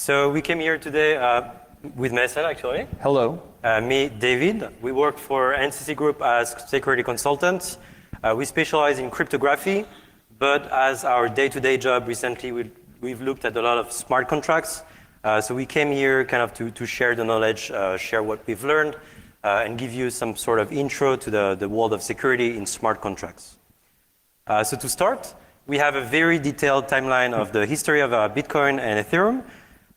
So we came here today with Marcel, actually. Hello. Me, David. We work for NCC Group as security consultants. We specialize in cryptography, but as our day-to-day job recently, we've looked at a lot of smart contracts. So we came here kind of to share the knowledge, share what we've learned, and give you some sort of intro to the world of security in smart contracts. So to start, we have a very detailed timeline of the history of Bitcoin and Ethereum.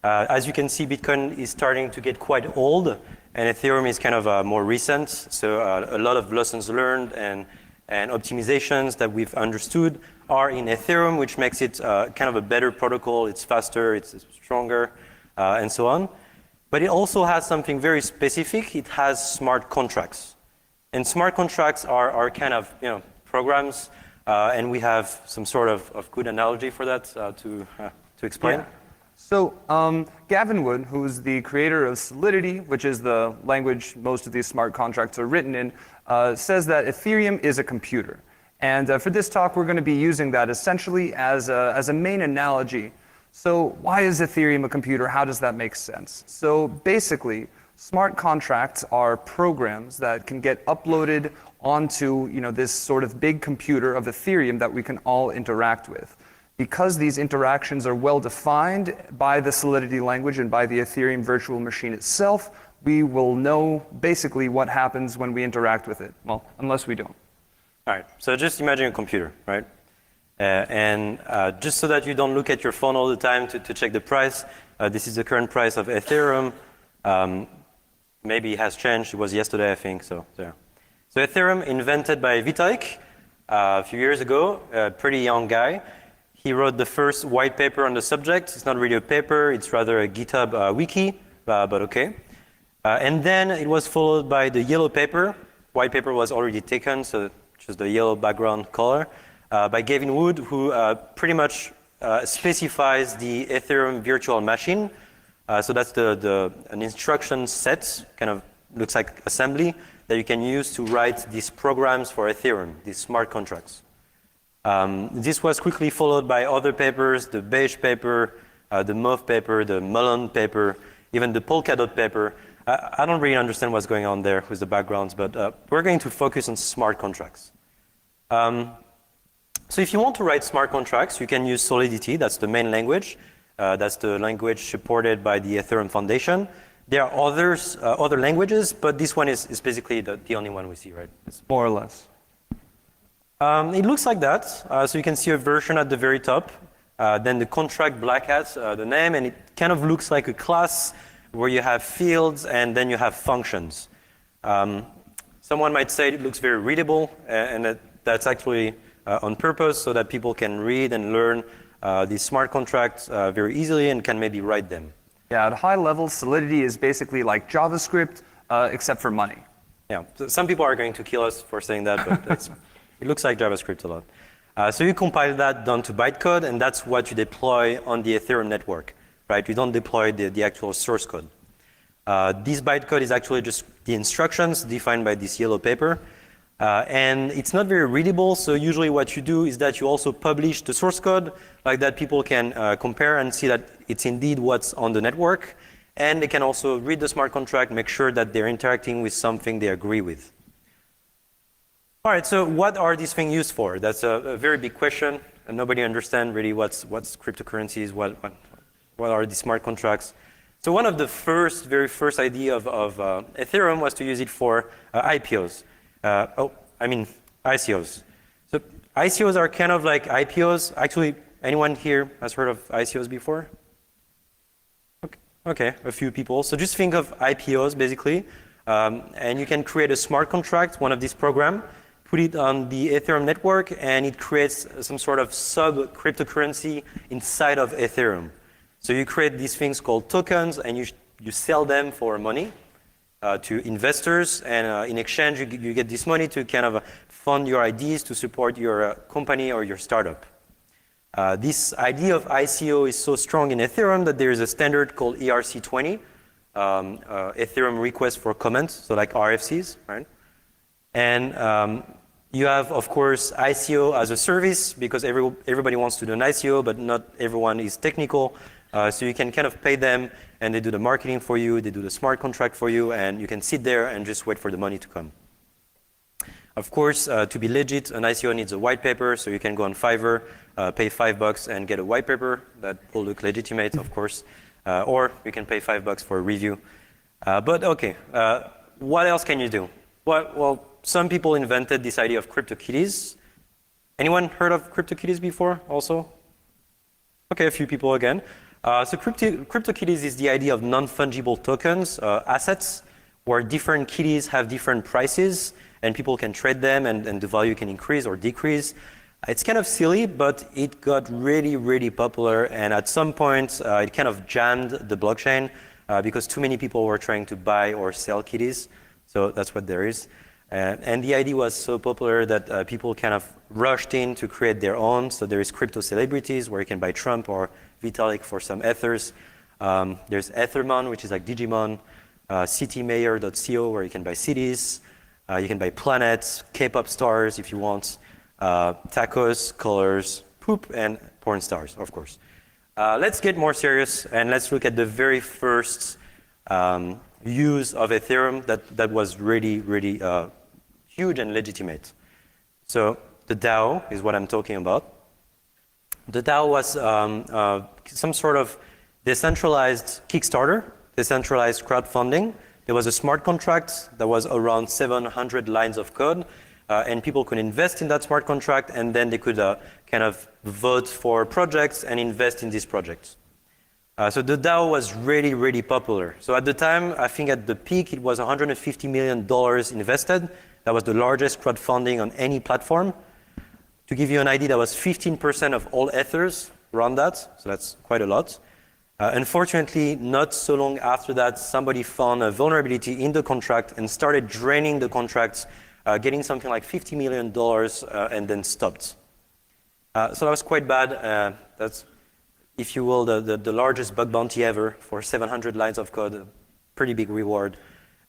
As you can see, Bitcoin is starting to get quite old, and Ethereum is kind of more recent. So a lot of lessons learned and optimizations that we've understood are in Ethereum, which makes it kind of a better protocol. It's faster, it's stronger, and so on. But it also has something very specific. It has smart contracts. And smart contracts are kind of programs, and we have some sort of good analogy for that to explain. Yeah. So Gavin Wood, who's the creator of Solidity, which is the language most of these smart contracts are written in, says that Ethereum is a computer. And for this talk, we're going to be using that essentially as a main analogy. So why is Ethereum a computer? How does that make sense? So basically, smart contracts are programs that can get uploaded onto this sort of big computer of Ethereum that we can all interact with. Because these interactions are well defined by the Solidity language and by the Ethereum virtual machine itself, we will know basically what happens when we interact with it. Well, unless we don't. All right, so just imagine a computer, right? And just so that you don't look at your phone all the time to check the price, this is the current price of Ethereum. Maybe it has changed. It was yesterday, I think. So there. So Ethereum, invented by Vitalik a few years ago, a pretty young guy. He wrote the first white paper on the subject. It's not really a paper. It's rather a GitHub wiki, but okay. And then it was followed by the yellow paper. White paper was already taken, so just the yellow background color, by Gavin Wood, who pretty much specifies the Ethereum virtual machine. So that's an instruction set, kind of looks like assembly, that you can use to write these programs for Ethereum, these smart contracts. This was quickly followed by other papers, the beige paper, the mauve paper, the Mullen paper, even the Polkadot paper. I don't really understand what's going on there with the backgrounds, but we're going to focus on smart contracts. So if you want to write smart contracts, you can use Solidity. That's the main language. That's the language supported by the Ethereum Foundation. There are other languages, but this one is basically the only one we see, right? It's more or less. It looks like that. So you can see a version at the very top. Then the contract black hat, the name, and it kind of looks like a class where you have fields and then you have functions. Someone might say it looks very readable, and that's actually on purpose so that people can read and learn these smart contracts very easily and can maybe write them. Yeah, at a high level, Solidity is basically like JavaScript, except for money. Yeah, so some people are going to kill us for saying that, but it looks like JavaScript a lot. So you compile that down to bytecode, and that's what you deploy on the Ethereum network, right? You don't deploy the actual source code. This bytecode is actually just the instructions defined by this yellow paper. And it's not very readable, so usually what you do is that you also publish the source code, like that people can compare and see that it's indeed what's on the network. And they can also read the smart contract, make sure that they're interacting with something they agree with. All right, so what are these things used for? That's a very big question, and nobody understands really what's cryptocurrencies, what are these smart contracts. So one of the very first idea of Ethereum was to use it for IPOs. ICOs. So ICOs are kind of like IPOs. Actually, anyone here has heard of ICOs before? Okay, a few people. So just think of IPOs basically, and you can create a smart contract, one of these programs, put it on the Ethereum network, and it creates some sort of sub-cryptocurrency inside of Ethereum. So you create these things called tokens, and you sell them for money to investors, and in exchange you get this money to kind of fund your ideas to support your company or your startup. This idea of ICO is so strong in Ethereum that there is a standard called ERC20, Ethereum Request for Comment, so like RFCs, right? And you have, of course, ICO as a service because everybody wants to do an ICO, but not everyone is technical So you can kind of pay them, and they do the marketing for you, they do the smart contract for you, and you can sit there and just wait for the money to come. Of course, to be legit, an ICO needs a white paper, so you can go on Fiverr, pay $5 and get a white paper that will look legitimate, of course, or you can pay $5 for a review. But okay, what else can you do? Well, some people invented this idea of CryptoKitties. Anyone heard of CryptoKitties before also? Okay, a few people again. So CryptoKitties is the idea of non-fungible tokens, assets, where different kitties have different prices, and people can trade them, and the value can increase or decrease. It's kind of silly, but it got really, really popular, and at some point, it kind of jammed the blockchain because too many people were trying to buy or sell kitties. So that's what there is. And the idea was so popular that people kind of rushed in to create their own. So there is crypto celebrities where you can buy Trump or Vitalik for some ethers. There's Ethermon, which is like Digimon, citymayor.co, where you can buy cities. You can buy planets, K-pop stars if you want, tacos, colors, poop, and porn stars, of course. Let's get more serious and let's look at the very first use of Ethereum that was really, really huge and legitimate. So the DAO is what I'm talking about. The DAO was some sort of decentralized Kickstarter, decentralized crowdfunding. There was a smart contract that was around 700 lines of code, and people could invest in that smart contract, and then they could kind of vote for projects and invest in these projects. So the DAO was really, really popular. So at the time, I think at the peak, it was $150 million invested. That was the largest crowdfunding on any platform. To give you an idea, that was 15% of all ethers around that, so that's quite a lot. Unfortunately, not so long after that, somebody found a vulnerability in the contract and started draining the contracts, getting something like $50 million, and then stopped. So that was quite bad. That's, if you will, the largest bug bounty ever for 700 lines of code, a pretty big reward.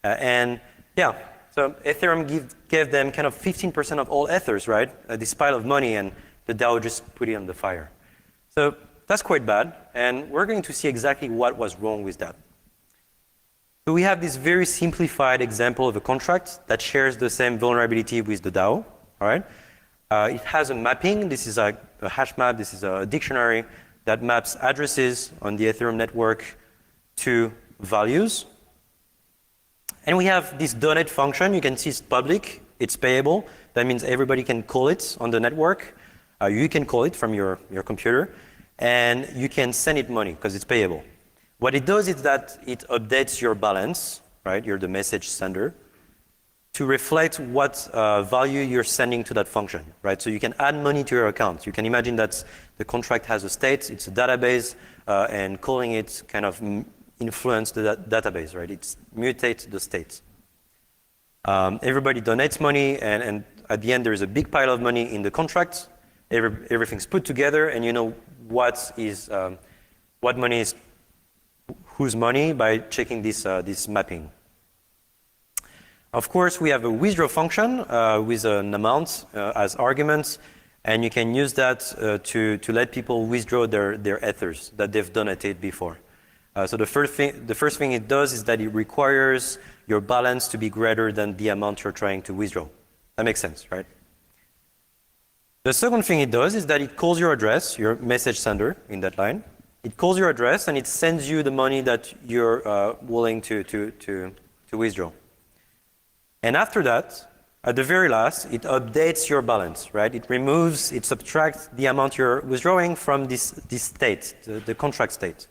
And yeah, so Ethereum gave them kind of 15% of all ethers, right? This pile of money, and the DAO just put it on the fire. So that's quite bad, and we're going to see exactly what was wrong with that. So we have this very simplified example of a contract that shares the same vulnerability with the DAO, all right? It has a mapping. This is a hash map. This is a dictionary that maps addresses on the Ethereum network to values. And we have this donate function. You can see it's public. It's payable. That means everybody can call it on the network. You can call it from your computer. And you can send it money because it's payable. What it does is that it updates your balance, right? You're the message sender, to reflect what value you're sending to that function, right? So you can add money to your account. You can imagine that the contract has a state, it's a database, and calling it kind of influence the database, right? It mutates the state. Everybody donates money, and at the end there is a big pile of money in the contract. Everything's put together, and you know what money is whose money by checking this mapping. Of course, we have a withdraw function with an amount as arguments, and you can use that to let people withdraw their ethers that they've donated before. So the first thing it does is that it requires your balance to be greater than the amount you're trying to withdraw. That makes sense, right? The second thing it does is that it calls your address, your message sender in that line. It calls your address and it sends you the money that you're willing to withdraw. And after that, at the very last, it updates your balance, right? It subtracts the amount you're withdrawing from this state, the contract state.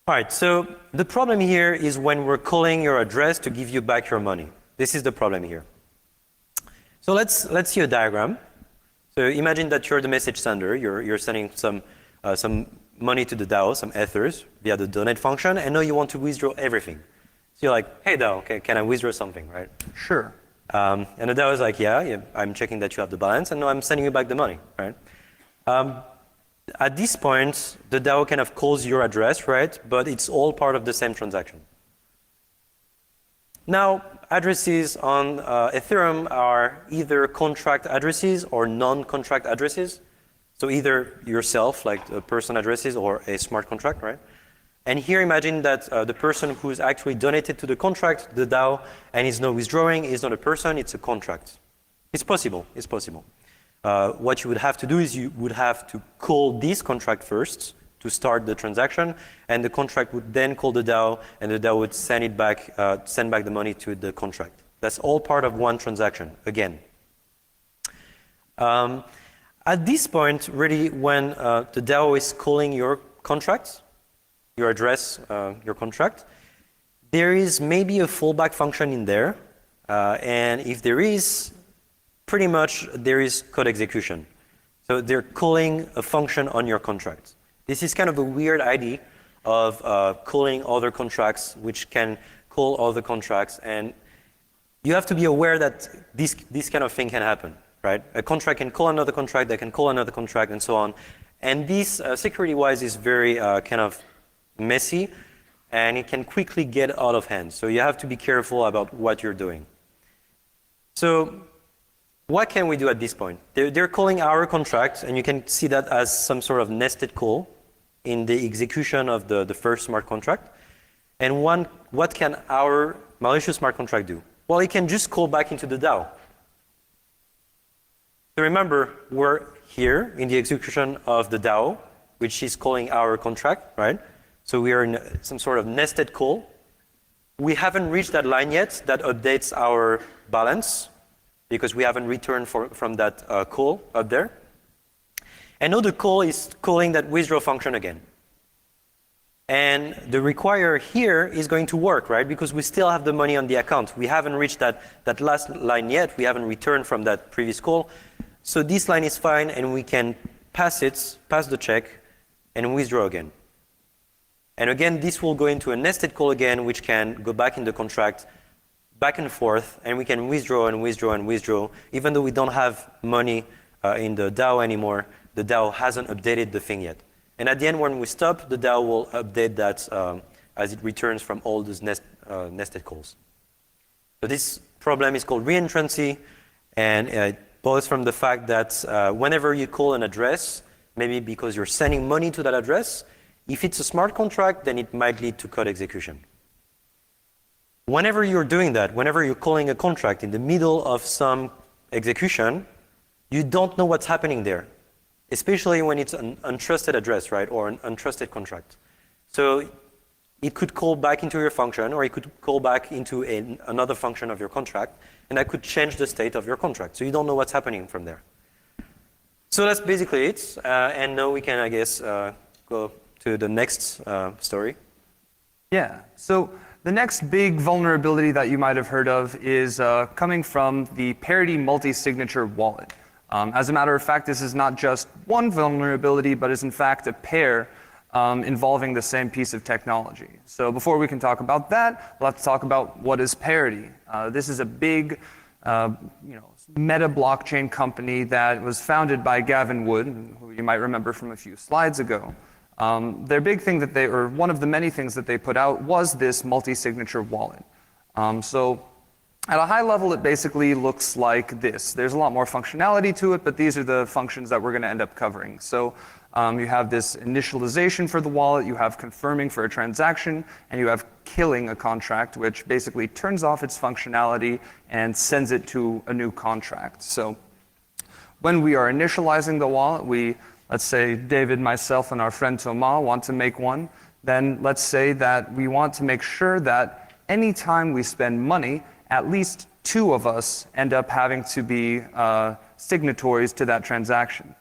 All right, so the problem here is when we're calling your address to give you back your money. This is the problem here. So let's see a diagram. So imagine that you're the message sender. You're sending some money to the DAO, some ethers, via the donate function, and now you want to withdraw everything. So you're like, hey DAO, okay, can I withdraw something, right? Sure. And the DAO is like, yeah, I'm checking that you have the balance, and now I'm sending you back the money, right? At this point, the DAO kind of calls your address, right? But it's all part of the same transaction. Now, addresses on Ethereum are either contract addresses or non-contract addresses. So either yourself, like the person addresses, or a smart contract, right? And here imagine that the person who's actually donated to the contract, the DAO, and is not withdrawing is not a person, it's a contract. It's possible, it's possible. What you would have to do is you would have to call this contract first to start the transaction, and the contract would then call the DAO, and the DAO would send back the money to the contract. That's all part of one transaction, again. At this point, really, when the DAO is calling your contract, your address, your contract, there is maybe a fallback function in there, and if there is, pretty much there is code execution. So they're calling a function on your contract. This is kind of a weird idea of calling other contracts, which can call other contracts, and you have to be aware that this kind of thing can happen, right? A contract can call another contract, they can call another contract, and so on. And this, security-wise, is very kind of messy, and it can quickly get out of hand. So you have to be careful about what you're doing. So what can we do at this point? They're calling our contract, and you can see that as some sort of nested call in the execution of the first smart contract. And what can our malicious smart contract do? Well, it can just call back into the DAO. So remember, we're here in the execution of the DAO, which is calling our contract, right? So we are in some sort of nested call. We haven't reached that line yet that updates our balance because we haven't returned from that call up there. And now the call is calling that withdraw function again. And the require here is going to work, right? Because we still have the money on the account. We haven't reached that last line yet. We haven't returned from that previous call. So this line is fine, and we can pass the check, and withdraw again. And again, this will go into a nested call again, which can go back in the contract, back and forth, and we can withdraw and withdraw and withdraw. Even though we don't have money in the DAO anymore, the DAO hasn't updated the thing yet. And at the end, when we stop, the DAO will update that as it returns from all those nested calls. So this problem is called reentrancy, and it boils from the fact that whenever you call an address, maybe because you're sending money to that address, if it's a smart contract, then it might lead to code execution. Whenever you're doing that, whenever you're calling a contract in the middle of some execution, you don't know what's happening there, especially when it's an untrusted address, right, or an untrusted contract. So it could call back into your function, or it could call back into another function of your contract, and that could change the state of your contract. So you don't know what's happening from there. So that's basically it. And now we can, I guess, go to the next story. Yeah. So the next big vulnerability that you might have heard of is coming from the Parity multi-signature wallet. As a matter of fact, this is not just one vulnerability, but is in fact a pair involving the same piece of technology. So before we can talk about that, we'll have to talk about what is Parity. This is a big, meta blockchain company that was founded by Gavin Wood, who you might remember from a few slides ago. Their big thing or one of the many things that they put out was this multi-signature wallet. So at a high level, it basically looks like this. There's a lot more functionality to it, but these are the functions that we're going to end up covering. So you have this initialization for the wallet, you have confirming for a transaction, and you have killing a contract, which basically turns off its functionality and sends it to a new contract. So when we are initializing the wallet, let's say David, myself, and our friend Thomas want to make one, then let's say that we want to make sure that anytime we spend money, at least two of us end up having to be signatories to that transaction.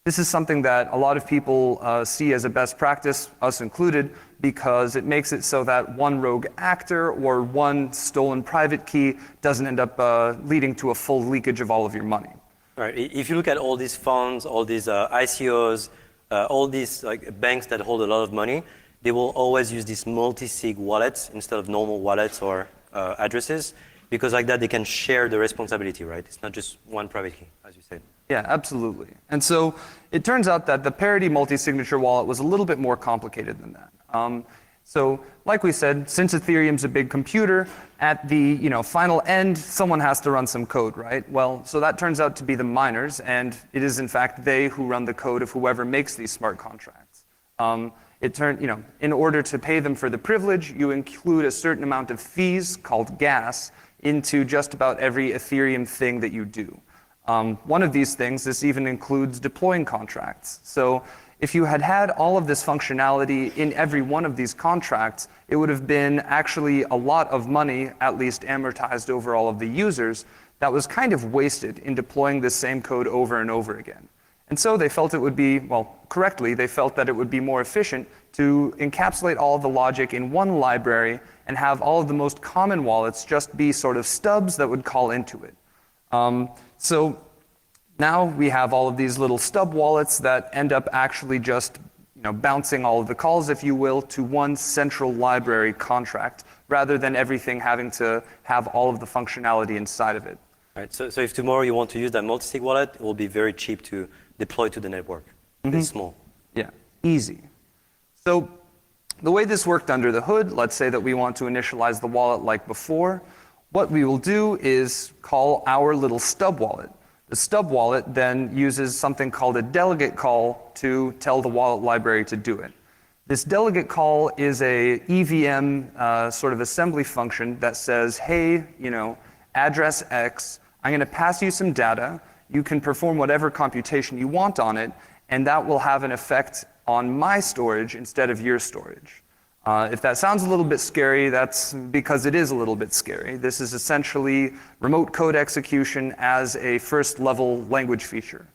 This is something that a lot of people see as a best practice, us included, because it makes it so that one rogue actor or one stolen private key doesn't end up leading to a full leakage of all of your money. Right. If you look at all these funds, all these ICOs, all these banks that hold a lot of money, they will always use these multi-sig wallets instead of normal wallets or addresses, because like that they can share the responsibility, right? It's not just one private key, as you said. Yeah, absolutely. And so it turns out that the Parity multi-signature wallet was a little bit more complicated than that. So, like we said, since Ethereum's a big computer, at the final end, someone has to run some code, right? Well, so that turns out to be the miners, and it is in fact they who run the code of whoever makes these smart contracts. In order to pay them for the privilege, you include a certain amount of fees called gas into just about every Ethereum thing that you do. One of these things, this even includes deploying contracts. So if you had had all of this functionality in every one of these contracts, it would have been actually a lot of money, at least amortized over all of the users, that was kind of wasted in deploying this same code over and over again. And so they felt it would be, well, correctly, they felt that it would be more efficient to encapsulate all of the logic in one library and have all of the most common wallets just be sort of stubs that would call into it. So now we have all of these little stub wallets that end up actually just bouncing all of the calls, if you will, to one central library contract, rather than everything having to have all of the functionality inside of it. Right. So if tomorrow you want to use that multi-sig wallet, it will be very cheap to deploy to the network. It's small. Yeah, easy. So the way this worked under the hood, let's say that we want to initialize the wallet like before. What we will do is call our little stub wallet. The stub wallet then uses something called a delegate call to tell the wallet library to do it. This delegate call is a EVM sort of assembly function that says, hey, address X, I'm going to pass you some data. You can perform whatever computation you want on it, and that will have an effect on my storage instead of your storage. If that sounds a little bit scary, that's because it is a little bit scary. This is essentially remote code execution as a first-level language feature.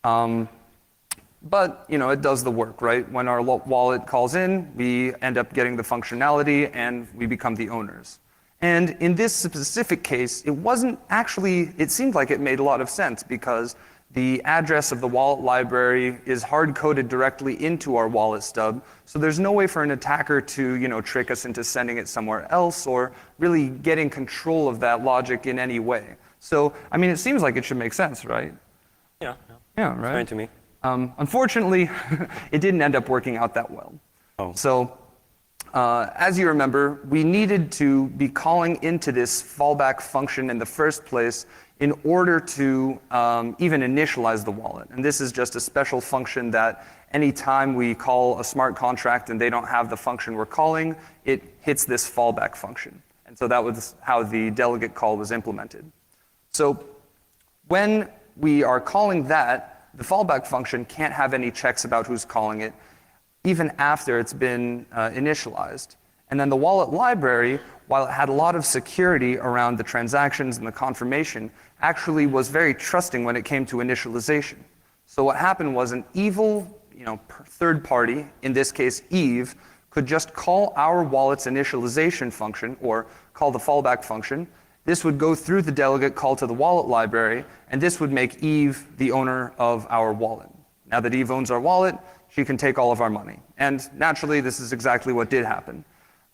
But it does the work, right? When our wallet calls in, we end up getting the functionality, and we become the owners. And in this specific case, it seemed like it made a lot of sense because the address of the wallet library is hard-coded directly into our wallet stub, so there's no way for an attacker to, trick us into sending it somewhere else or really getting control of that logic in any way. So, it seems like it should make sense, right? Yeah. Yeah, right? Fine to me. Unfortunately, it didn't end up working out that well. Oh. So, as you remember, we needed to be calling into this fallback function in the first place in order to even initialize the wallet. And this is just a special function that anytime we call a smart contract and they don't have the function we're calling, it hits this fallback function. And so that was how the delegate call was implemented. So when we are calling that, the fallback function can't have any checks about who's calling it, even after it's been initialized. And then the wallet library, while it had a lot of security around the transactions and the confirmation, actually was very trusting when it came to initialization. So what happened was an evil, third party, in this case Eve, could just call our wallet's initialization function, or call the fallback function. This would go through the delegate call to the wallet library, and this would make Eve the owner of our wallet. Now that Eve owns our wallet, she can take all of our money. And naturally, this is exactly what did happen.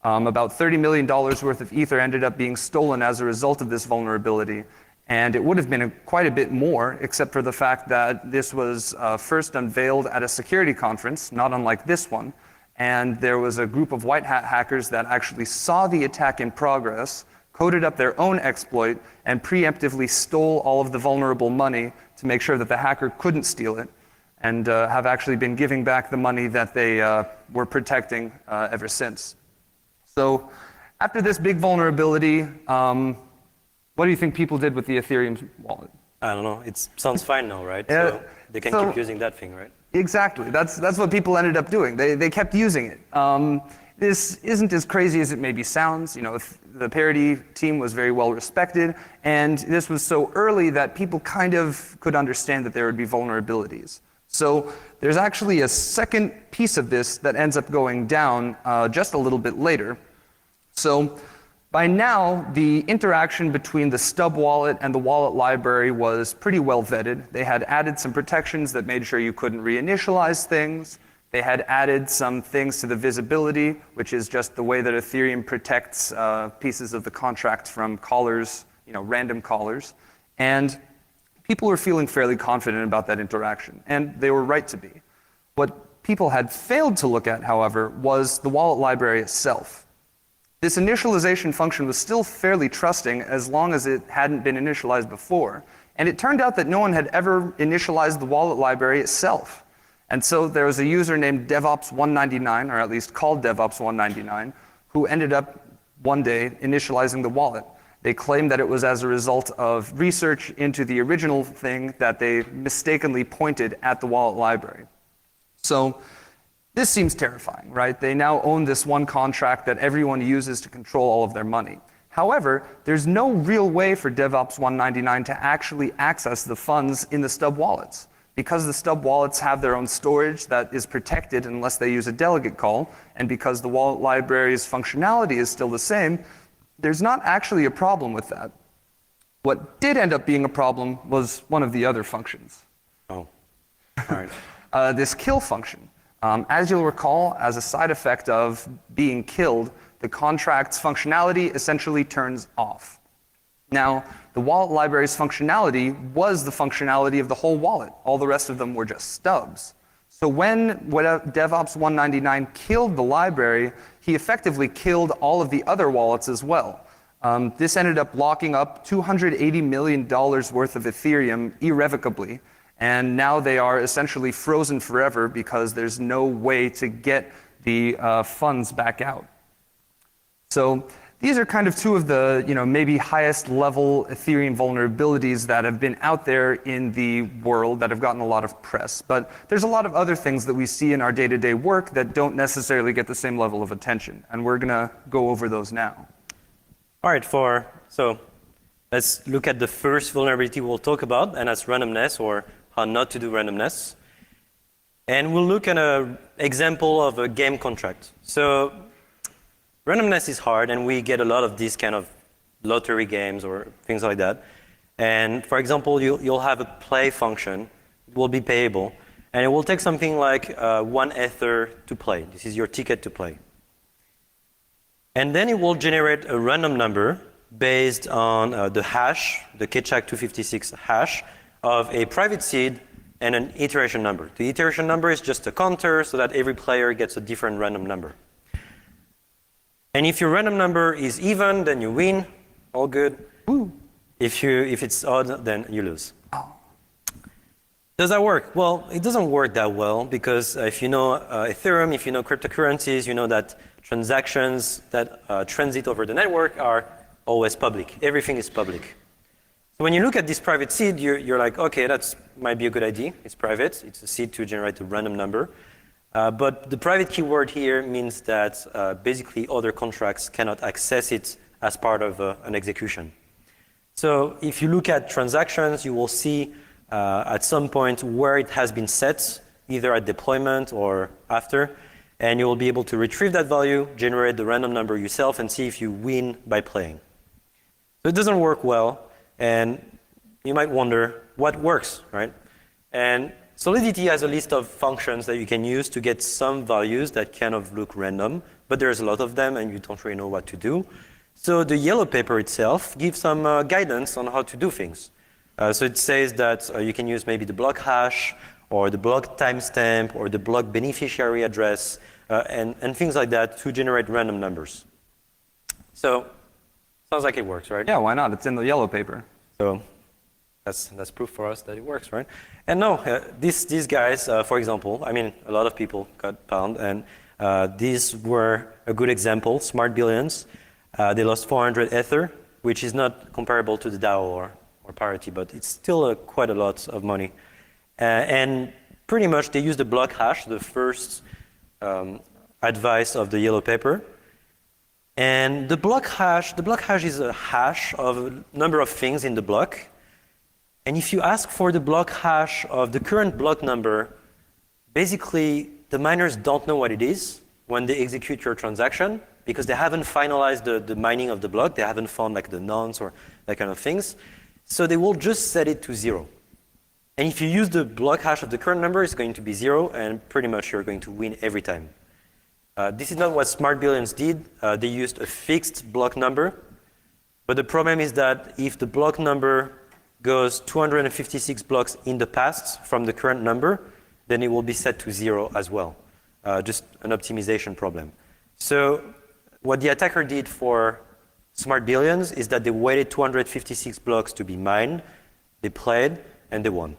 About $30 million worth of Ether ended up being stolen as a result of this vulnerability. And it would have been quite a bit more, except for the fact that this was first unveiled at a security conference, not unlike this one. And there was a group of white hat hackers that actually saw the attack in progress, coded up their own exploit, and preemptively stole all of the vulnerable money to make sure that the hacker couldn't steal it, and have actually been giving back the money that they were protecting ever since. So after this big vulnerability, what do you think people did with the Ethereum wallet? I don't know. It sounds fine now, right? Yeah, so they can so- keep using that thing, right? Exactly. That's what people ended up doing. They kept using it. This isn't as crazy as it maybe sounds. The Parity team was very well respected, and this was so early that people kind of could understand that there would be vulnerabilities. So there's actually a second piece of this that ends up going down just a little bit later. So by now, the interaction between the stub wallet and the wallet library was pretty well vetted. They had added some protections that made sure you couldn't reinitialize things. They had added some things to the visibility, which is just the way that Ethereum protects pieces of the contract from callers, random callers. And people were feeling fairly confident about that interaction, and they were right to be. What people had failed to look at, however, was the wallet library itself. This initialization function was still fairly trusting as long as it hadn't been initialized before. And it turned out that no one had ever initialized the wallet library itself. And so there was a user named DevOps199, or at least called DevOps199, who ended up one day initializing the wallet. They claimed that it was as a result of research into the original thing that they mistakenly pointed at the wallet library. So this seems terrifying, right? They now own this one contract that everyone uses to control all of their money. However, there's no real way for DevOps199 to actually access the funds in the stub wallets. Because the stub wallets have their own storage that is protected unless they use a delegate call, and because the wallet library's functionality is still the same, there's not actually a problem with that. What did end up being a problem was one of the other functions. Oh, all right. This kill function. As you'll recall, as a side effect of being killed, the contract's functionality essentially turns off. Now, the wallet library's functionality was the functionality of the whole wallet. All the rest of them were just stubs. So when DevOps199 killed the library, he effectively killed all of the other wallets as well. This ended up locking up $280 million worth of Ethereum irrevocably. And now they are essentially frozen forever because there's no way to get the funds back out. So these are kind of two of the, maybe highest level Ethereum vulnerabilities that have been out there in the world that have gotten a lot of press. But there's a lot of other things that we see in our day-to-day work that don't necessarily get the same level of attention. And we're going to go over those now. All right, so let's look at the first vulnerability we'll talk about, and that's randomness, or how not to do randomness. And we'll look at an example of a game contract. So randomness is hard, and we get a lot of these kind of lottery games or things like that. And for example, you'll have a play function. It will be payable, and it will take something like 1 Ether to play. This is your ticket to play. And then it will generate a random number based on the hash, the Keccak256 hash, of a private seed and an iteration number. The iteration number is just a counter so that every player gets a different random number. And if your random number is even, then you win, all good. Woo. If it's odd, then you lose. Oh. Does that work? Well, it doesn't work that well because if you know Ethereum, if you know cryptocurrencies, you know that transactions that transit over the network are always public. Everything is public. So when you look at this private seed, you're like, okay, that might be a good idea. It's private. It's a seed to generate a random number. But the private keyword here means that basically other contracts cannot access it as part of an execution. So if you look at transactions, you will see at some point where it has been set, either at deployment or after, and you will be able to retrieve that value, generate the random number yourself, and see if you win by playing. So it doesn't work well. And you might wonder what works, right? And Solidity has a list of functions that you can use to get some values that kind of look random, but there's a lot of them and you don't really know what to do. So the yellow paper itself gives some guidance on how to do things. So it says that you can use maybe the block hash or the block timestamp or the block beneficiary address and things like that to generate random numbers. So sounds like it works, right? Yeah, why not? It's in the yellow paper. So that's proof for us that it works, right? And no, these guys, for example, I mean, a lot of people got pwned, and these were a good example, Smart Billions. They lost 400 Ether, which is not comparable to the DAO or parity, but it's still quite a lot of money. And pretty much they used the block hash, the first advice of the yellow paper. And the block hash is a hash of a number of things in the block. And if you ask for the block hash of the current block number, basically the miners don't know what it is when they execute your transaction because they haven't finalized the mining of the block. They haven't found like the nonce or that kind of things. So they will just set it to 0. And if you use the block hash of the current number, it's going to be 0, and pretty much you're going to win every time. This is not what Smart Billions did. They used a fixed block number. But the problem is that if the block number goes 256 blocks in the past from the current number, then it will be set to 0 as well. Just an optimization problem. So what the attacker did for smart billions is that they waited 256 blocks to be mined, they played, and they won.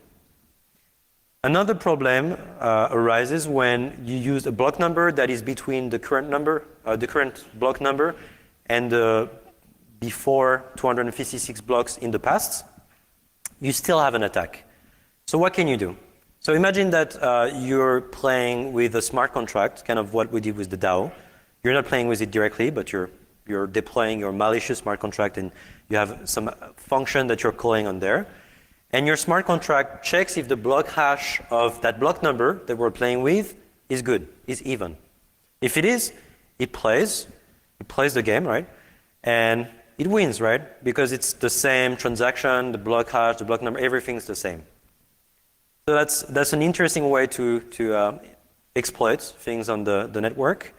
Another problem arises when you use a block number that is between the current number, the current block number, and the before 256 blocks in the past. You still have an attack. So what can you do? So imagine that you're playing with a smart contract, kind of what we did with the DAO. You're not playing with it directly, but you're deploying your malicious smart contract, and you have some function that you're calling on there. And your smart contract checks if the block hash of that block number that we're playing with is good, is even. If it is, it plays the game, right? And it wins, right? Because it's the same transaction, the block hash, the block number, everything's the same. So that's an interesting way to exploit things on the network.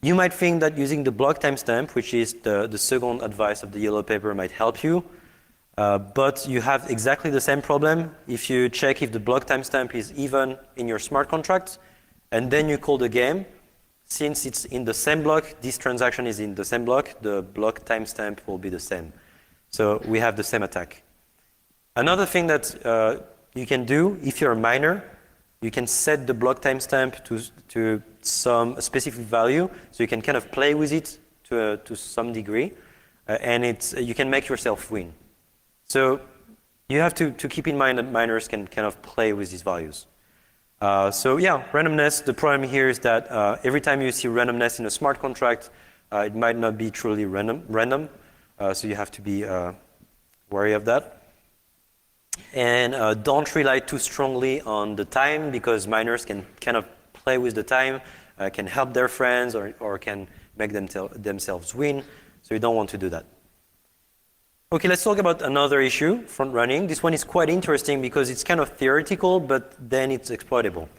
You might think that using the block timestamp, which is the second advice of the yellow paper, might help you. But you have exactly the same problem if you check if the block timestamp is even in your smart contract, and then you call the game. Since it's in the same block, this transaction is in the same block, the block timestamp will be the same. So we have the same attack. Another thing that you can do, if you're a miner, you can set the block timestamp to some specific value, so you can kind of play with it to some degree, and you can make yourself win. So you have to keep in mind that miners can kind of play with these values. So yeah, randomness, the problem here is that every time you see randomness in a smart contract, it might not be truly random. So you have to be wary of that. And don't rely too strongly on the time, because miners can kind of play with the time, can help their friends, or can make themselves win. So you don't want to do that. Okay, let's talk about another issue, front running. This one is quite interesting because it's kind of theoretical, but then it's exploitable.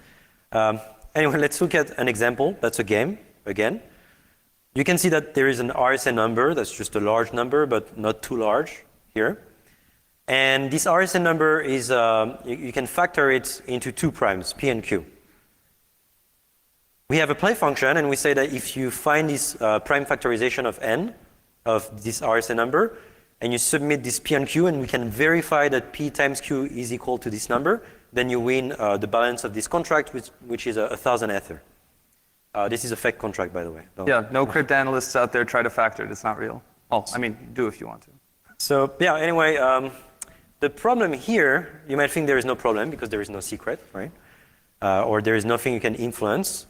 Anyway, let's look at an example. That's a game, again. You can see that there is an RSA number that's just a large number, but not too large here. And this RSA number is, you can factor it into two primes, P and Q. We have a play function, and we say that if you find this prime factorization of n, of this RSA number, and you submit this P and Q, and we can verify that P times Q is equal to this number, then you win the balance of this contract, which is 1,000 Ether. This is a fake contract, by the way. Yeah, no cryptanalysts out there try to factor it. It's not real. Oh, I mean, do if you want to. So yeah, anyway, the problem here, you might think there is no problem because there is no secret, right? Or there is nothing you can influence.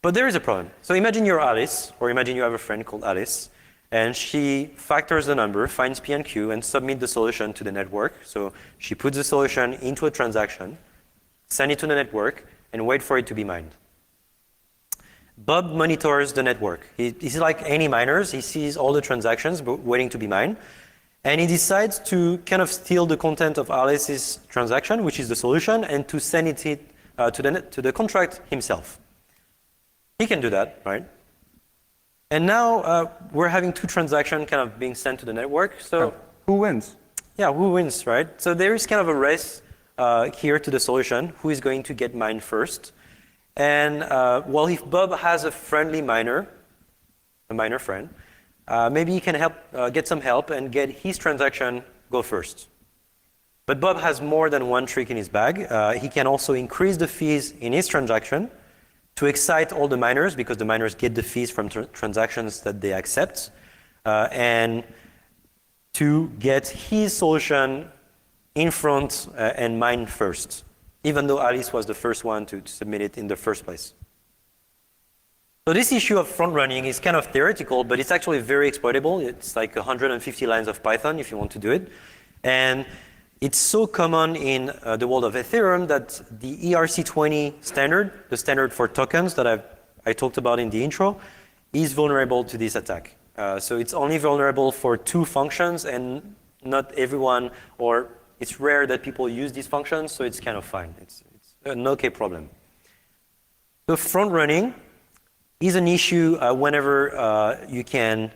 But there is a problem. So imagine you're Alice, or imagine you have a friend called Alice, and she factors the number, finds P and Q, and submits the solution to the network. So she puts the solution into a transaction, send it to the network, and wait for it to be mined. Bob monitors the network. He's like any miners. He sees all the transactions waiting to be mined, and he decides to kind of steal the content of Alice's transaction, which is the solution, and to send it to the contract himself. He can do that, right? And now we're having two transactions kind of being sent to the network. So who wins? Yeah, who wins, right? So there is kind of a race here to the solution. Who is going to get mined first? And well, if Bob has a friendly miner, a miner friend, maybe he can help get some help and get his transaction go first. But Bob has more than one trick in his bag. He can also increase the fees in his transaction to excite all the miners, because the miners get the fees from transactions that they accept, and to get his solution in front and mine first, even though Alice was the first one to submit it in the first place. So this issue of front running is kind of theoretical, but it's actually very exploitable. It's like 150 lines of Python if you want to do it. And it's so common in the world of Ethereum that the ERC20 standard, the standard for tokens that I talked about in the intro, is vulnerable to this attack. So it's only vulnerable for two functions, and not everyone, or it's rare that people use these functions, so it's kind of fine. It's an okay problem. So front running is an issue whenever you can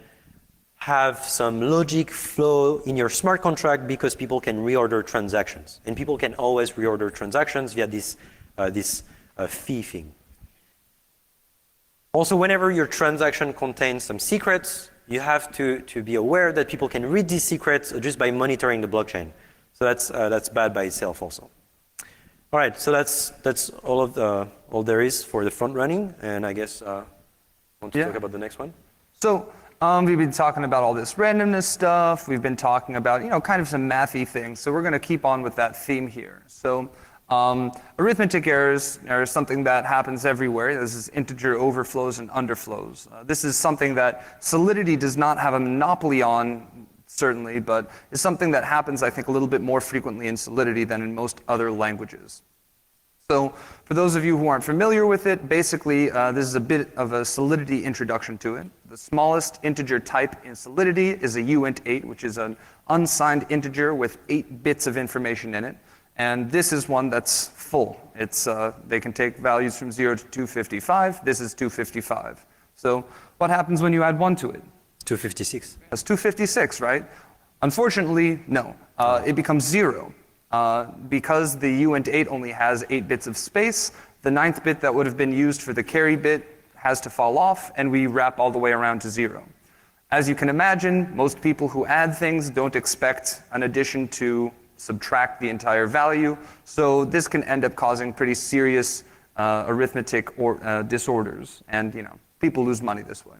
have some logic flow in your smart contract, because people can reorder transactions. And people can always reorder transactions via this this fee thing. Also, whenever your transaction contains some secrets, you have to be aware that people can read these secrets just by monitoring the blockchain. So that's bad by itself also. All right, so that's all there is for the front running, and I guess want to talk about the next one. So we've been talking about all this randomness stuff. We've been talking about kind of some mathy things. So we're going to keep on with that theme here. So arithmetic errors are something that happens everywhere. This is integer overflows and underflows. This is something that Solidity does not have a monopoly on, certainly, but is something that happens, I think, a little bit more frequently in Solidity than in most other languages. So for those of you who aren't familiar with it, basically this is a bit of a Solidity introduction to it. The smallest integer type in Solidity is a uint8, which is an unsigned integer with 8 bits of information in it. And this is one that's full. They can take values from 0 to 255. This is 255. So what happens when you add 1 to it? 256. That's 256, right? Unfortunately, no. It becomes 0. Because the uint8 only has 8 bits of space, the 9th bit that would have been used for the carry bit has to fall off, and we wrap all the way around to 0. As you can imagine, most people who add things don't expect an addition to subtract the entire value, so this can end up causing pretty serious arithmetic disorders, and people lose money this way.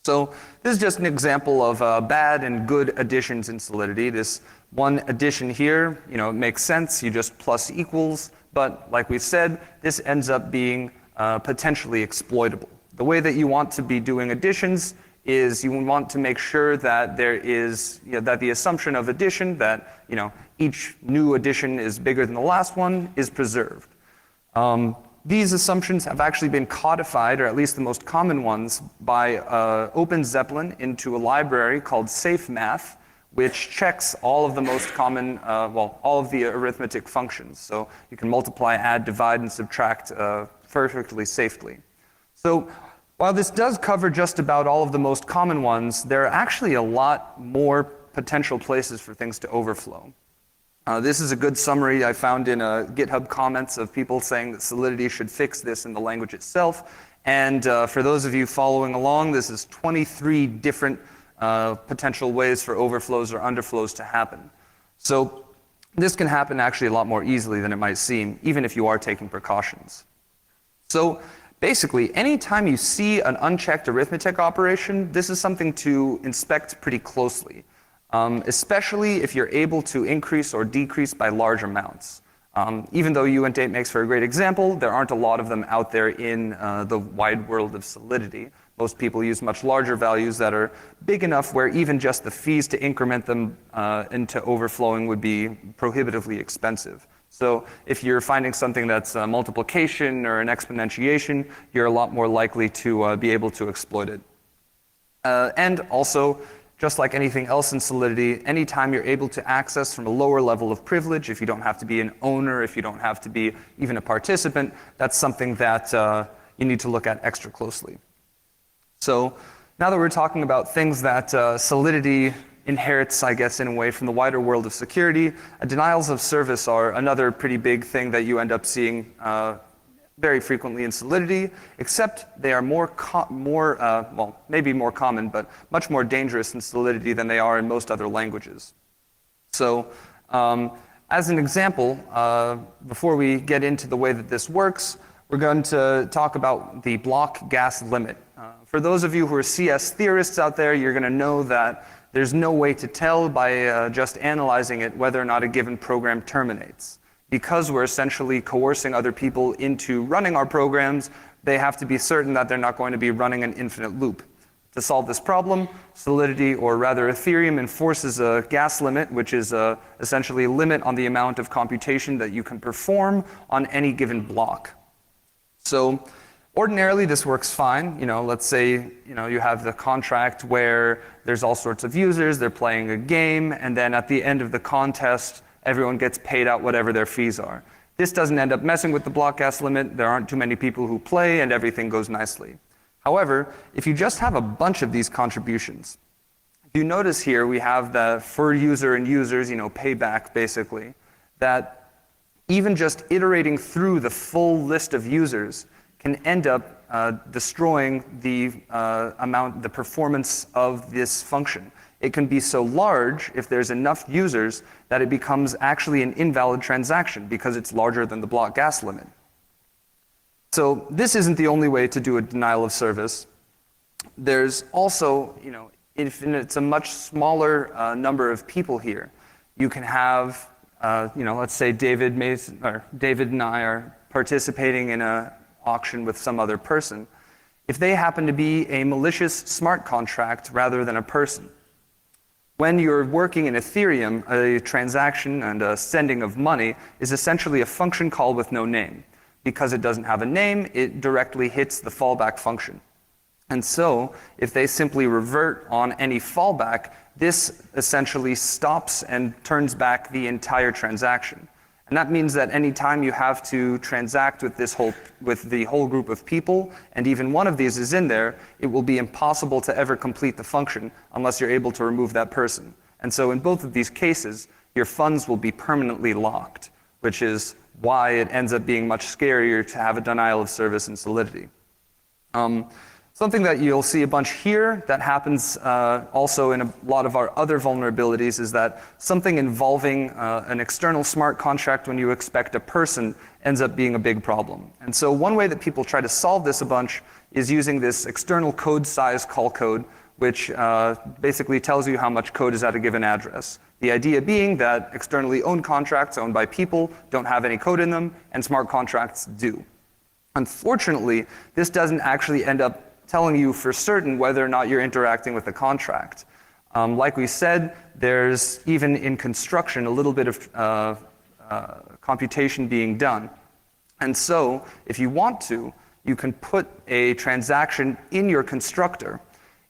So this is just an example of bad and good additions in Solidity. This one addition here, it makes sense. You just plus equals, but like we said, this ends up being potentially exploitable. The way that you want to be doing additions is you want to make sure that there is, that the assumption of addition, that each new addition is bigger than the last one, is preserved. These assumptions have actually been codified, or at least the most common ones, by OpenZeppelin into a library called SafeMath, which checks all of the most common, all of the arithmetic functions. So you can multiply, add, divide, and subtract perfectly safely. So while this does cover just about all of the most common ones, there are actually a lot more potential places for things to overflow. This is a good summary I found in GitHub comments of people saying that Solidity should fix this in the language itself. And for those of you following along, this is 23 different potential ways for overflows or underflows to happen. So this can happen actually a lot more easily than it might seem, even if you are taking precautions. So basically, anytime you see an unchecked arithmetic operation, this is something to inspect pretty closely. Especially if you're able to increase or decrease by large amounts. Even though uint8 makes for a great example, there aren't a lot of them out there in the wide world of Solidity. Most people use much larger values that are big enough where even just the fees to increment them into overflowing would be prohibitively expensive. So if you're finding something that's a multiplication or an exponentiation, you're a lot more likely to be able to exploit it. And also, just like anything else in Solidity, anytime you're able to access from a lower level of privilege, if you don't have to be an owner, if you don't have to be even a participant, that's something that you need to look at extra closely. So now that we're talking about things that Solidity inherits, I guess, in a way from the wider world of security, denials of service are another pretty big thing that you end up seeing very frequently in Solidity, except they are maybe more common, but much more dangerous in Solidity than they are in most other languages. So, as an example, before we get into the way that this works, we're going to talk about the block gas limit. For those of you who are CS theorists out there, you're going to know that there's no way to tell by just analyzing it whether or not a given program terminates. Because we're essentially coercing other people into running our programs, they have to be certain that they're not going to be running an infinite loop. To solve this problem, Solidity, or rather Ethereum, enforces a gas limit, which is essentially a limit on the amount of computation that you can perform on any given block. So ordinarily, this works fine. Let's say you have the contract where there's all sorts of users, they're playing a game, and then at the end of the contest, everyone gets paid out whatever their fees are. This doesn't end up messing with the block gas limit. There aren't too many people who play, and everything goes nicely. However, if you just have a bunch of these contributions, if you notice here, we have the for user and users, payback basically, that even just iterating through the full list of users can end up destroying the the performance of this function. It can be so large if there's enough users that it becomes actually an invalid transaction because it's larger than the block gas limit. So this isn't the only way to do a denial of service. There's also, if it's a much smaller number of people here, you can have, let's say David and I are participating in an auction with some other person. If they happen to be a malicious smart contract rather than a person, when you're working in Ethereum, a transaction and a sending of money is essentially a function call with no name. Because it doesn't have a name, it directly hits the fallback function. And so, if they simply revert on any fallback, this essentially stops and turns back the entire transaction. And that means that any time you have to transact with the whole group of people, and even one of these is in there, it will be impossible to ever complete the function unless you're able to remove that person. And so in both of these cases, your funds will be permanently locked, which is why it ends up being much scarier to have a denial of service in Solidity. Something that you'll see a bunch here that happens also in a lot of our other vulnerabilities is that something involving an external smart contract when you expect a person ends up being a big problem. And so one way that people try to solve this a bunch is using this external code size call code, which basically tells you how much code is at a given address. The idea being that externally owned contracts owned by people don't have any code in them, and smart contracts do. Unfortunately, this doesn't actually end up telling you for certain whether or not you're interacting with the contract. Like we said, there's even in construction a little bit of computation being done. And so, if you want to, you can put a transaction in your constructor.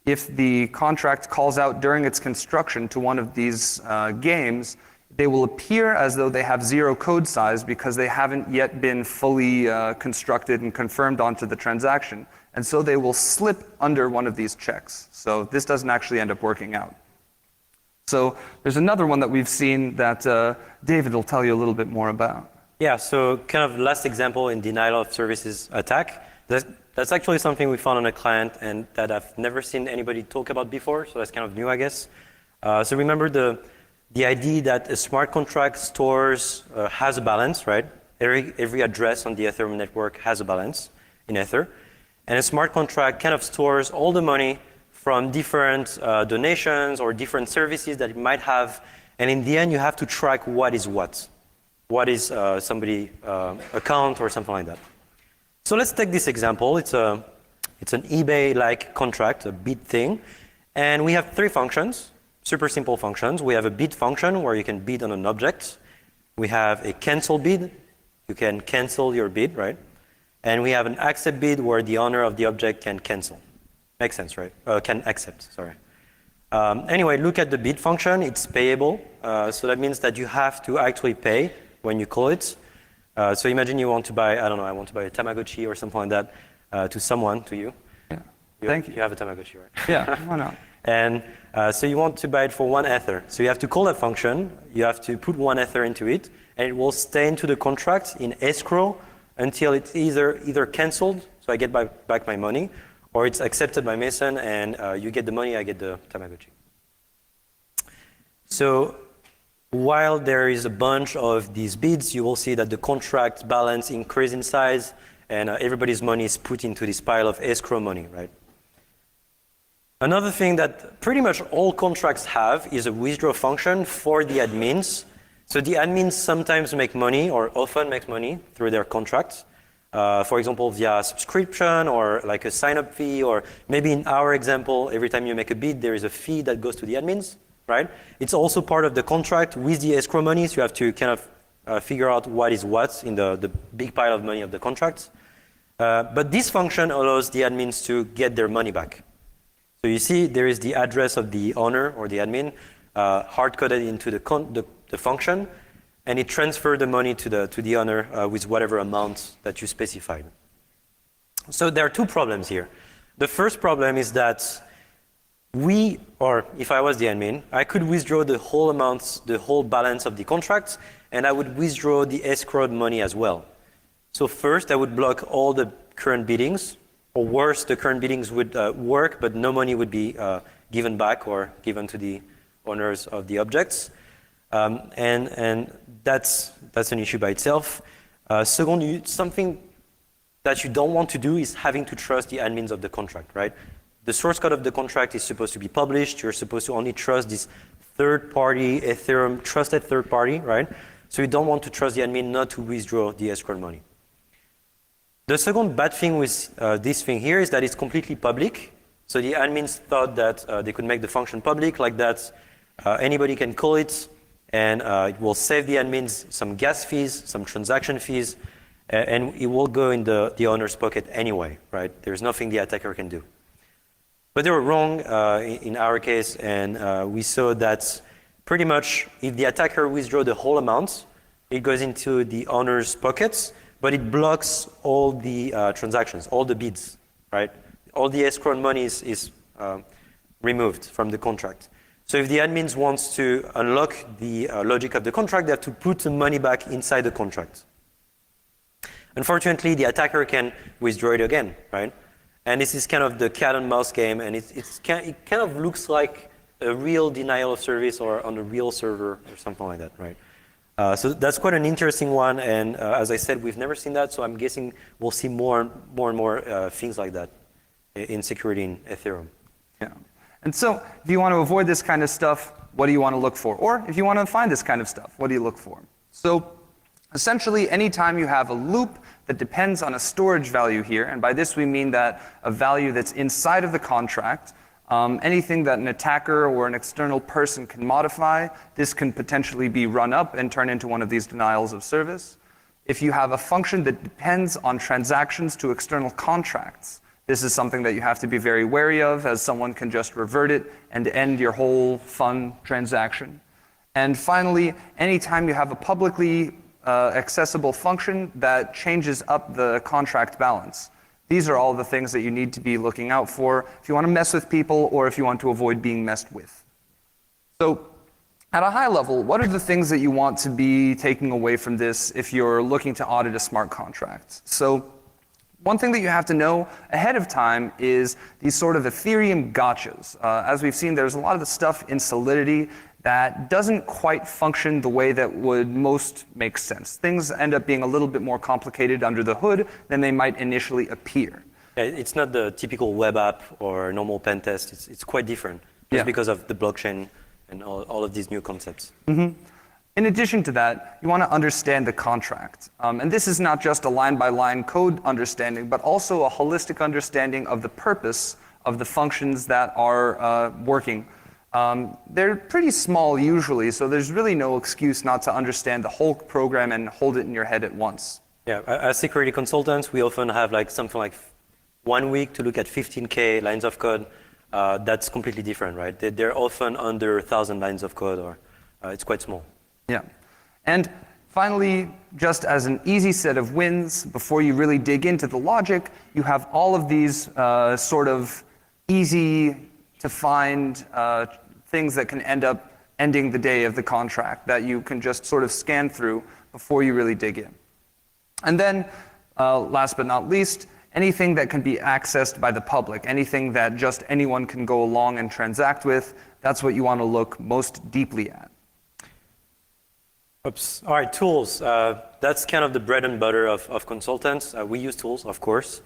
If the contract calls out during its construction to one of these games, they will appear as though they have 0 code size because they haven't yet been fully constructed and confirmed onto the transaction. And so they will slip under one of these checks. So this doesn't actually end up working out. So there's another one that we've seen that David will tell you a little bit more about. Yeah, so kind of last example in denial of services attack. That's actually something we found on a client and that I've never seen anybody talk about before, so that's kind of new, I guess. So remember the idea that a smart contract stores, has a balance, right? Every address on the Ethereum network has a balance in Ether. And a smart contract kind of stores all the money from different donations or different services that it might have. And in the end, you have to track what is what. What is somebody's account or something like that. So let's take this example. It's an eBay-like contract, a bid thing. And we have 3 functions, super simple functions. We have a bid function where you can bid on an object. We have a cancel bid. You can cancel your bid, right? And we have an accept bid where the owner of the object can cancel. Makes sense, right? Can accept, sorry. Anyway, look at the bid function. It's payable. So that means that you have to actually pay when you call it. So imagine you want to buy, I want to buy a Tamagotchi or something like that to someone, to you. Yeah. Thank you. You have a Tamagotchi, right? Yeah, why not? And so you want to buy it for 1 Ether. So you have to call that function. You have to put 1 Ether into it. And it will stay into the contract in escrow until it's either canceled, so I get back my money, or it's accepted by Mason and you get the money, I get the Tamagotchi. So while there is a bunch of these bids, you will see that the contract balance increases in size and everybody's money is put into this pile of escrow money, right? Another thing that pretty much all contracts have is a withdraw function for the admins. So the admins sometimes make money or often make money through their contracts. For example, via subscription or like a sign-up fee, or maybe in our example, every time you make a bid, there is a fee that goes to the admins, right? It's also part of the contract with the escrow money, so you have to kind of figure out what is what in the big pile of money of the contract. But this function allows the admins to get their money back. So you see there is the address of the owner or the admin hard-coded into the function, and it transfers the money to the owner with whatever amount that you specified. So there are 2 problems here. The first problem is that if I was the admin, I could withdraw the whole balance of the contract, and I would withdraw the escrowed money as well. So first, I would block all the current biddings, or worse, the current biddings would work, but no money would be given back or given to the owners of the objects. And that's an issue by itself. Second, something that you don't want to do is having to trust the admins of the contract, right? The source code of the contract is supposed to be published. You're supposed to only trust this third-party Ethereum, trusted third party, right? So you don't want to trust the admin not to withdraw the escrow money. The second bad thing with this thing here is that it's completely public. So the admins thought that they could make the function public, like that anybody can call it, and it will save the admins some gas fees, some transaction fees, and it will go in the owner's pocket anyway, right? There's nothing the attacker can do. But they were wrong in our case, and we saw that pretty much if the attacker withdraws the whole amount, it goes into the owner's pockets, but it blocks all the transactions, all the bids, right? All the escrow money is removed from the contract. So if the admins wants to unlock the logic of the contract, they have to put the money back inside the contract. Unfortunately, the attacker can withdraw it again, right? And this is kind of the cat and mouse game, and it kind of looks like a real denial of service or on a real server or something like that, right? So that's quite an interesting one, and as I said, we've never seen that, so I'm guessing we'll see more and more things like that in security in Ethereum. Yeah. And so if you want to avoid this kind of stuff, what do you want to look for? Or if you want to find this kind of stuff, what do you look for? So essentially, anytime you have a loop that depends on a storage value here, and by this we mean that a value that's inside of the contract, anything that an attacker or an external person can modify, this can potentially be run up and turn into one of these denials of service. If you have a function that depends on transactions to external contracts, this is something that you have to be very wary of, as someone can just revert it and end your whole fun transaction. And finally, anytime you have a publicly accessible function that changes up the contract balance. These are all the things that you need to be looking out for if you want to mess with people or if you want to avoid being messed with. So at a high level, what are the things that you want to be taking away from this if you're looking to audit a smart contract? So one thing that you have to know ahead of time is these sort of Ethereum gotchas. As we've seen, there's a lot of the stuff in Solidity that doesn't quite function the way that would most make sense. Things end up being a little bit more complicated under the hood than they might initially appear. Yeah, it's not the typical web app or normal pen test. It's quite different just because of the blockchain and all of these new concepts. Mm-hmm. In addition to that, you want to understand the contract. And this is not just a line-by-line code understanding, but also a holistic understanding of the purpose of the functions that are working. They're pretty small usually, so there's really no excuse not to understand the whole program and hold it in your head at once. Yeah, as security consultants, we often have like something like 1 week to look at 15K lines of code. That's completely different, right? They're often under 1,000 lines of code, or it's quite small. Yeah. And finally, just as an easy set of wins, before you really dig into the logic, you have all of these sort of easy to find things that can end up ending the day of the contract that you can just sort of scan through before you really dig in. And then, last but not least, anything that can be accessed by the public, anything that just anyone can go along and transact with, that's what you want to look most deeply at. Oops. All right, tools. That's kind of the bread and butter of consultants. We use tools, of course.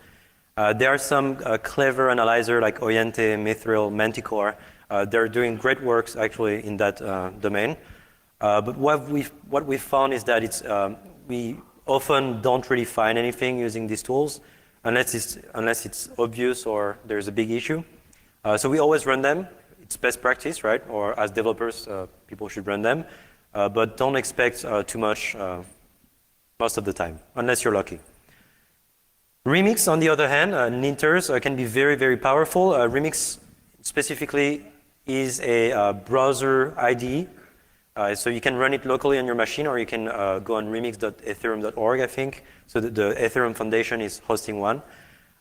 There are some clever analyzers like Oyente, Mithril, Manticore. They're doing great works actually in that domain. But what we've found is that we often don't really find anything using these tools unless it's obvious or there's a big issue. So we always run them. It's best practice, right? Or as developers, people should run them. But don't expect too much most of the time, unless you're lucky. Remix, on the other hand, ninters can be very, very powerful. Remix specifically is a browser IDE. So you can run it locally on your machine, or you can go on remix.ethereum.org, I think. So the Ethereum Foundation is hosting one.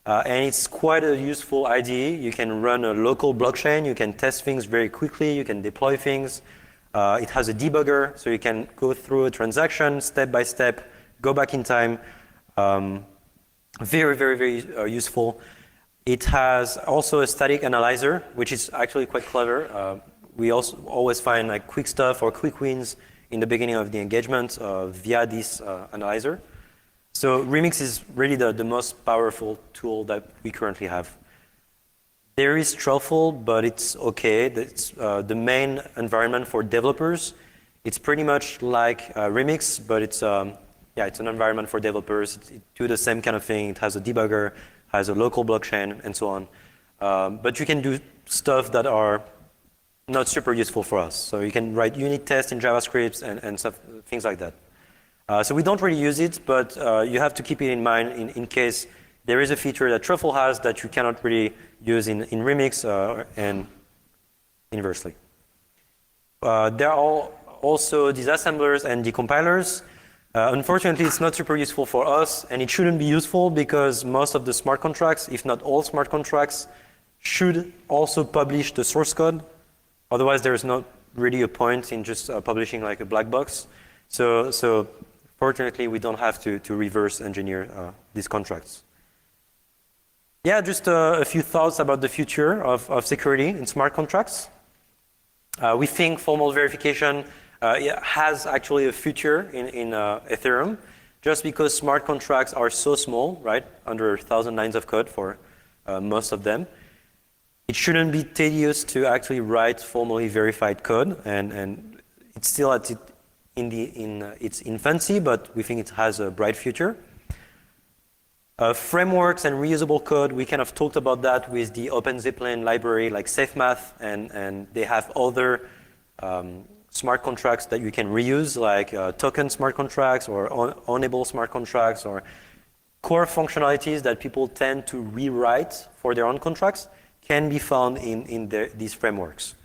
And it's quite a useful IDE. You can run a local blockchain. You can test things very quickly. You can deploy things. It has a debugger, so you can go through a transaction step by step, go back in time. Very, very, very useful. It has also a static analyzer, which is actually quite clever. We also always find like quick stuff or quick wins in the beginning of the engagement via this analyzer. So Remix is really the most powerful tool that we currently have. There is Truffle, but it's okay. It's the main environment for developers. It's pretty much like Remix, but it's an environment for developers. It do the same kind of thing. It has a debugger, has a local blockchain, and so on. But you can do stuff that are not super useful for us. So you can write unit tests in JavaScript and stuff, things like that. So we don't really use it, but you have to keep it in mind in case there is a feature that Truffle has that you cannot really use in Remix and inversely. There are also disassemblers and decompilers. Unfortunately, it's not super useful for us, and it shouldn't be useful because most of the smart contracts, if not all smart contracts, should also publish the source code. Otherwise, there's not really a point in just publishing like a black box. So fortunately, we don't have to reverse engineer these contracts. Yeah, just a few thoughts about the future of security in smart contracts. We think formal verification has actually a future in Ethereum, just because smart contracts are so small, right? Under 1,000 lines of code for most of them. It shouldn't be tedious to actually write formally verified code, and it's still in its infancy, but we think it has a bright future. Frameworks and reusable code, we kind of talked about that with the OpenZeppelin library like SafeMath, and they have other smart contracts that you can reuse, like token smart contracts or ownable smart contracts, or core functionalities that people tend to rewrite for their own contracts can be found in these frameworks.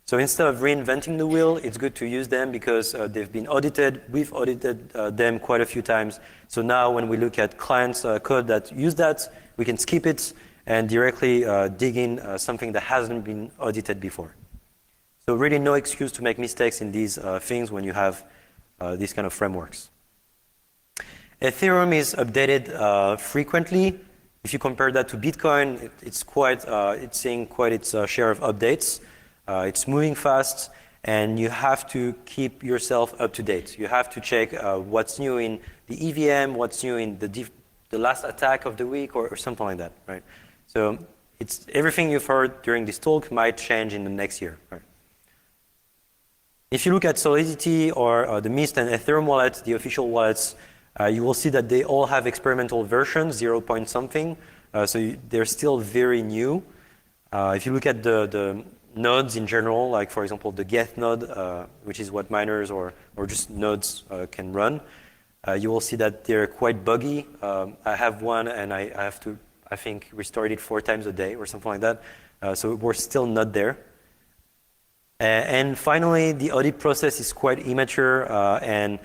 So instead of reinventing the wheel, it's good to use them because they've been audited. We've audited them quite a few times. So now when we look at clients' code that use that, we can skip it and directly dig in something that hasn't been audited before. So really no excuse to make mistakes in these things when you have these kind of frameworks. Ethereum is updated frequently. If you compare that to Bitcoin, it's seeing quite its share of updates. It's moving fast, and you have to keep yourself up to date. You have to check what's new in the EVM, what's new in the last attack of the week, or something like that, right? So it's everything you've heard during this talk might change in the next year, right? If you look at Solidity or the Mist and Ethereum wallets, the official wallets, you will see that they all have experimental versions, 0 point something. So they're still very new. If you look at the nodes in general, like for example the Geth node, which is what miners or just nodes can run, you will see that they're quite buggy. I have one and I have to, I think, restore it 4 times a day or something like that. So we're still not there. And finally, the audit process is quite immature, and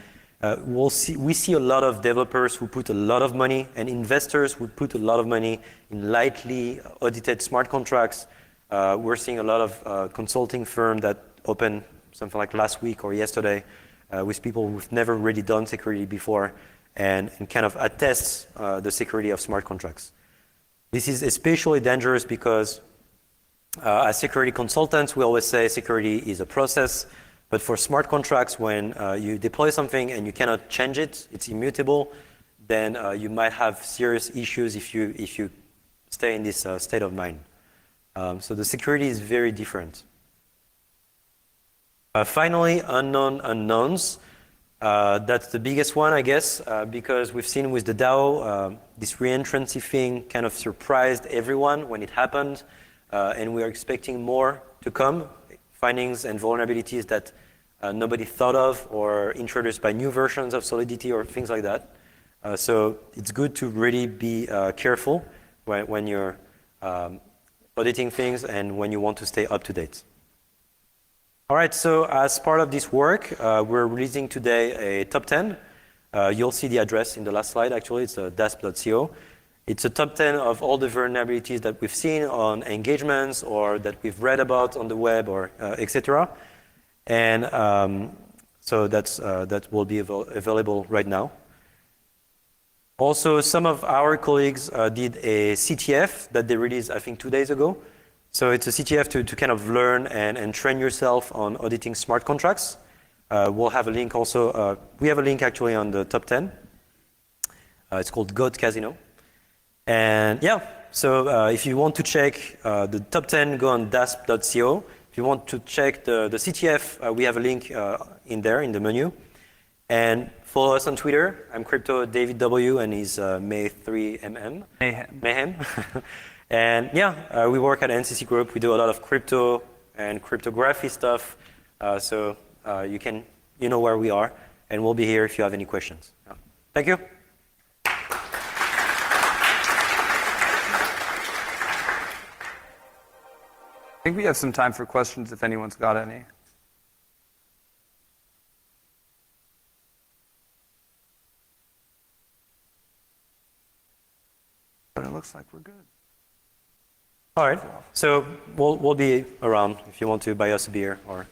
we see a lot of developers who put a lot of money and investors who put a lot of money in lightly audited smart contracts. We're seeing a lot of consulting firms that opened something like last week or yesterday with people who've never really done security before and kind of attests the security of smart contracts. This is especially dangerous because as security consultants, we always say security is a process, but for smart contracts, when you deploy something and you cannot change it, it's immutable, then you might have serious issues if you stay in this state of mind. So the security is very different. Finally, unknown unknowns. That's the biggest one, I guess, because we've seen with the DAO, this reentrancy thing kind of surprised everyone when it happened, and we are expecting more to come, findings and vulnerabilities that nobody thought of or introduced by new versions of Solidity or things like that. So it's good to really be careful when you're auditing things and when you want to stay up to date. All right, so as part of this work, we're releasing today a top 10. You'll see the address in the last slide, actually. It's dasp.co. It's a top 10 of all the vulnerabilities that we've seen on engagements or that we've read about on the web or etc. And so that will be available right now. Also, some of our colleagues did a CTF that they released, I think, 2 days ago. So it's a CTF to kind of learn and train yourself on auditing smart contracts. We'll have a link also. We have a link actually on the top 10. It's called Goat Casino. And yeah, so if you want to check the top 10, go on dasp.co. If you want to check the CTF, we have a link in there in the menu. And follow us on Twitter. I'm Crypto David W, and he's May3MM. Mayhem. And yeah, we work at NCC Group. We do a lot of crypto and cryptography stuff. So you know where we are, and we'll be here if you have any questions. Thank you. I think we have some time for questions if anyone's got any. But it looks like we're good. All right. So we'll be around if you want to buy us a beer or.